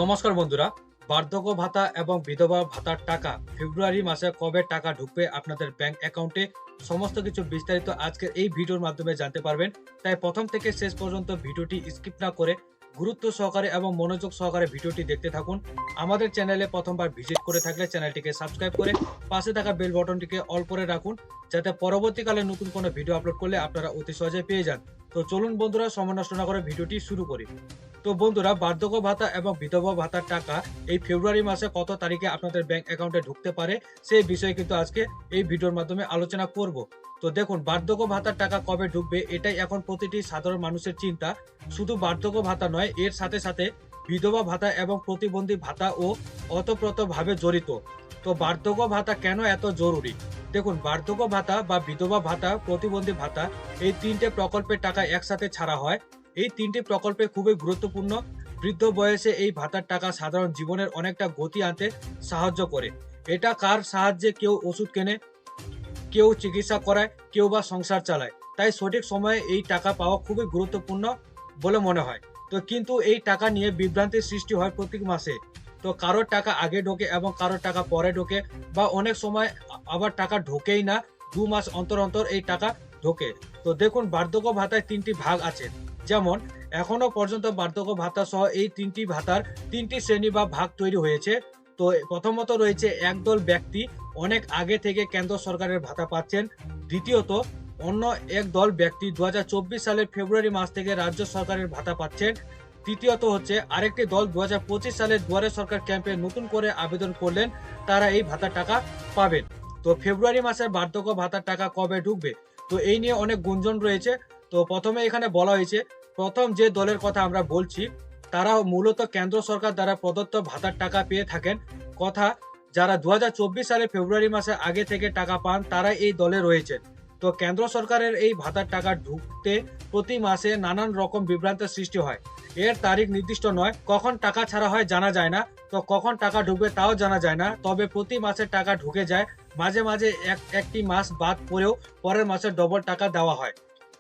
নমস্কার বন্ধুরা, বার্ধক্য ভাতা এবং বিধবা ভাতার টাকা ফেব্রুয়ারি মাসে কবে টাকা ঢুকবে আপনাদের ব্যাংক অ্যাকাউন্টে, সমস্ত কিছু বিস্তারিত আজকের এই ভিডিওর মাধ্যমে জানতে পারবেন। তাই প্রথম থেকে শেষ পর্যন্ত ভিডিওটি স্কিপ না করে গুরুত্ব সহকারে এবং মনোযোগ সহকারে ভিডিওটি দেখতে থাকুন। আমাদের চ্যানেলে প্রথমবার ভিজিট করে থাকলে চ্যানেলটিকে সাবস্ক্রাইব করে পাশে থাকা বেল বাটনটিকে অল করে রাখুন, যাতে পরবর্তীকালে নতুন কোনো ভিডিও আপলোড করলে আপনারা অতি সহজে পেয়ে যান। তো চলুন বন্ধুরা, সময় নষ্ট না করে ভিডিওটি শুরু করি। তো বন্ধুরা, বার্ধক্য ভাতা এবং বিধবা ভাতার টাকা এই ফেব্রুয়ারি মাসে কত তারিখে আপনাদের ব্যাংক অ্যাকাউন্টে ঢুকতে পারে সেই বিষয়ে কিন্তু আজকে এই ভিডিওর মাধ্যমে আলোচনা করব। তো দেখুন, বার্ধক্য ভাতার টাকা কবে ঢুকবে এটাই এখন প্রতিটি সাধারণ মানুষের চিন্তা। শুধু বার্ধক্য ভাতা নয়, এর সাথে সাথে বিধবা ভাতা এবং প্রতিবন্ধী ভাতা ও ওতপ্রোতভাবে জড়িত। তো বার্ধক্য ভাতা কেন এত জরুরি? দেখুন, বার্ধক্য ভাতা বা বিধবা ভাতা, প্রতিবন্ধী ভাতা এই তিনটে প্রকল্পের টাকা একসাথে ছাড়া হয়। এই তিনটি প্রকল্পে খুবই গুরুত্বপূর্ণ। বৃদ্ধ বয়সে এই ভাতার টাকা সাধারণ জীবনের অনেকটা গতি আনতে সাহায্য করে। এটা কার সাহায্যে কেউ ওষুধ কেনে, কেউ চিকিৎসা করায়, কেউ বা সংসার চালায়। তাই সঠিক সময়ে এই টাকা পাওয়া খুবই গুরুত্বপূর্ণ বলে মনে হয়। তো কিন্তু এই টাকা নিয়ে বিভ্রান্তির সৃষ্টি হয় প্রত্যেক মাসে। তো কারোর টাকা আগে ঢোকে এবং কারোর টাকা পরে ঢোকে, বা অনেক সময় আবার টাকা ঢোকেই না, 2 মাস অন্তর অন্তর এই টাকা ঢোকে। তো দেখুন, বার্ধক্য ভাতায় তিনটি ভাগ আছে। যেমন এখনো পর্যন্ত বার্ধক্য ভাতা সহ এই তিনটি ভাতার তিনটি শ্রেণী বা ভাগ তৈরি হয়েছে। তো প্রথমত রয়েছে একদল ব্যক্তি অনেক আগে থেকে কেন্দ্র সরকারের ভাতা পাচ্ছেন। দ্বিতীয়ত, অন্য এক দল ব্যক্তি 2024 সালের ফেব্রুয়ারি মাস থেকে রাজ্য সরকারের ভাতা পাচ্ছেন। তৃতীয়ত হচ্ছে আরেকটি দল 2025 সালের দুয়ারে সরকার ক্যাম্পে নতুন করে আবেদন করলেন, তারা এই ভাতার টাকা পাবেন। তো ফেব্রুয়ারি মাসের বার্ধক্য ভাতার টাকা কবে ঢুকবে, তো এই নিয়ে অনেক গুঞ্জন রয়েছে। তো প্রথমে এখানে বলা হয়েছে, প্রথম যে দলের কথা আমরা বলছি তারা মূলত কেন্দ্র সরকার দ্বারা প্রদত্ত ভাতার টাকা পেয়ে থাকেন। কথা, যারা 2024 সালে ফেব্রুয়ারি মাসে আগে থেকে টাকা পান তারা এই দলে রয়েছেন। তো কেন্দ্র সরকারের এই ভাতার টাকা ঢুকতে প্রতি মাসে নানান রকম বিভ্রান্তির সৃষ্টি হয়। এর তারিখ নির্দিষ্ট নয়, কখন টাকা ছাড়া হয় জানা যায় না, তো কখন টাকা ঢুকবে তাও জানা যায় না। তবে প্রতি মাসে টাকা ঢুকে যায়, মাঝে মাঝে একটি মাস বাদ পড়েও পরের মাসে ডবল টাকা দেওয়া হয়।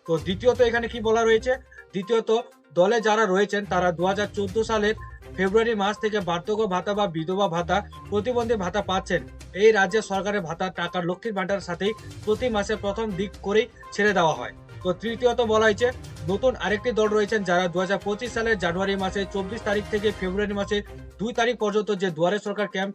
তো দ্বিতীয়ত এখানে কি বলা রয়েছে, দ্বিতীয়ত দলে যারা রয়েছেন তারা 2014 সালের ফেব্রুয়ারি মাস থেকে বার্ধক্য ভাতা বা বিধবা ভাতা, প্রতিবন্ধী ভাতা পাচ্ছেন। এই রাজ্যের সরকারের ভাতার টাকা লক্ষ্মীর ভান্ডার সাথেই প্রতি মাসে প্রথম দিক করেই ছেড়ে দেওয়া হয়। তো তৃতীয়ত বলা হয়েছে, নতুন আরেকটি দল রয়েছেন যারা 2025 সালের জানুয়ারি মাসে 24 তারিখ থেকে ফেব্রুয়ারি মাসে 2 তারিখ পর্যন্ত যে দুয়ারে সরকার ক্যাম্প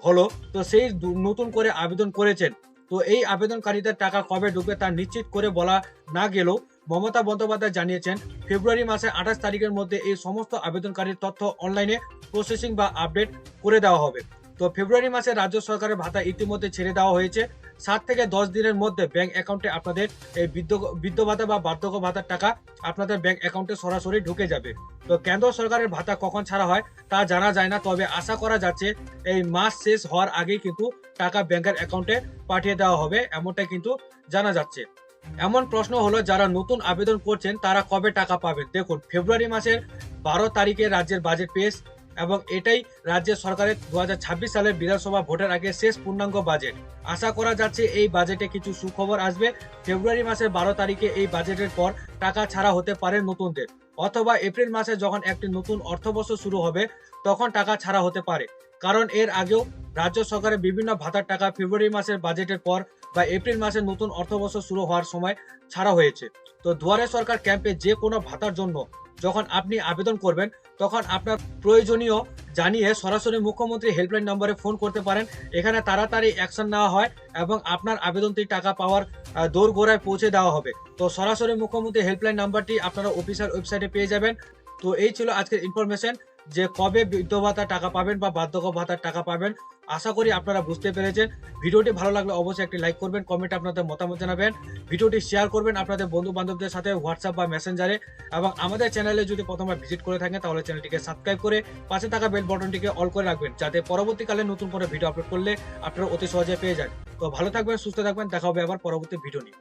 হলো, তো সেই নতুন করে আবেদন করেছেন। তো এই আবেদনকারীদের টাকা কবে ঢুকবে তা নিশ্চিত করে বলা না গেলেও মমতা বন্দ্যোপাধ্যায় জানিয়েছেন, ফেব্রুয়ারি মাসে 28 তারিখের মধ্যে এই সমস্ত আবেদনকারীর তথ্য অনলাইনে প্রসেসিং বা আপডেট করে দেওয়া হবে। তো ফেব্রুয়ারি মাসে রাজ্য সরকারের ভাতা ইতিমধ্যে ছেড়ে দেওয়া হয়েছে। 7 থেকে 10 দিনের মধ্যে ব্যাংক অ্যাকাউন্টে আপনাদের এই বৃদ্ধ ভাতা বা বার্ধক্য ভাতার টাকা আপনাদের ব্যাংক অ্যাকাউন্টে সরাসরি ঢুকে যাবে। তো কেন্দ্র সরকারের ভাতা কখন ছাড়া হয় তা জানা যায় না, তবে আশা করা যাচ্ছে এই মাস শেষ হওয়ার আগেই কিন্তু টাকা ব্যাংকের অ্যাকাউন্টে পাঠিয়ে দেওয়া হবে, এমনটাই কিন্তু জানা যাচ্ছে। এমন প্রশ্ন হলো, যারা নতুন আবেদন করছেন তারা কবে টাকা পাবেন? দেখুন, ফেব্রুয়ারি মাসের 12 তারিখে রাজ্যের বাজেট পেশ, এবং এটাই রাজ্যের সরকারের 2026 সালের বিধানসভা ভোটের আগে শেষ পূর্ণাঙ্গ বাজেট। আশা করা যাচ্ছে এই বাজেটে কিছু সুখবর আসবে। ফেব্রুয়ারি মাসের 12 তারিখে এই বাজেটের পর টাকা ছাড়া হতে পারে নতুনদের, অথবা এপ্রিল মাসে যখন একটি নতুন অর্থবর্ষ শুরু হবে তখন টাকা ছাড়া হতে পারে। কারণ এর আগেও রাজ্য সরকারের বিভিন্ন ভাতার টাকা ফেব্রুয়ারি মাসের বাজেটের পর বা এপ্রিল মাসের নতুন অর্থবর্ষ শুরু হওয়ার সময় ছাড়া হয়েছে। তো দুয়ারে সরকার ক্যাম্পে যে কোনো ভাতার জন্য যখন আপনি আবেদন করবেন তখন আপনার প্রয়োজনীয় জানিয়ে সরাসরি মুখ্যমন্ত্রী হেল্পলাইন নম্বরে ফোন করতে পারেন। এখানে তাড়াতাড়ি অ্যাকশন নেওয়া হয় এবং আপনার আবেদনটি টাকা পাওয়ার দোরগোড়ায় পৌঁছে দেওয়া হবে। তো সরাসরি মুখ্যমন্ত্রী হেল্পলাইন নাম্বারটি আপনারা অফিসিয়াল ওয়েবসাইটে পেয়ে যাবেন। তো এই ছিল আজকের ইনফরমেশন, যে কবে বৃদ্ধ ভাতা টাকা পাবেন বা বার্ধক্য ভাতার টাকা পাবেন। আশা করি আপনারা বুঝতে পেরেছেন। ভিডিওটি ভালো লাগলে অবশ্যই একটি লাইক করবেন, কমেন্টে আপনাদের মতামত জানাবেন, ভিডিওটি শেয়ার করবেন আপনাদের বন্ধু বান্ধবদের সাথে হোয়াটসঅ্যাপ বা মেসেঞ্জারে, এবং আমাদের চ্যানেলে যদি প্রথমবার ভিজিট করে থাকেন তাহলে চ্যানেলটিকে সাবস্ক্রাইব করে পাশে থাকা বেল বাটনটিকে অল করে রাখবেন, যাতে পরবর্তীকালে নতুন কোনো ভিডিও আপলোড করলে আপনারা অতি সহজে পেয়ে যান। তো ভালো থাকবেন, সুস্থ থাকবেন, দেখা হবে আবার পরবর্তী ভিডিও নিয়ে।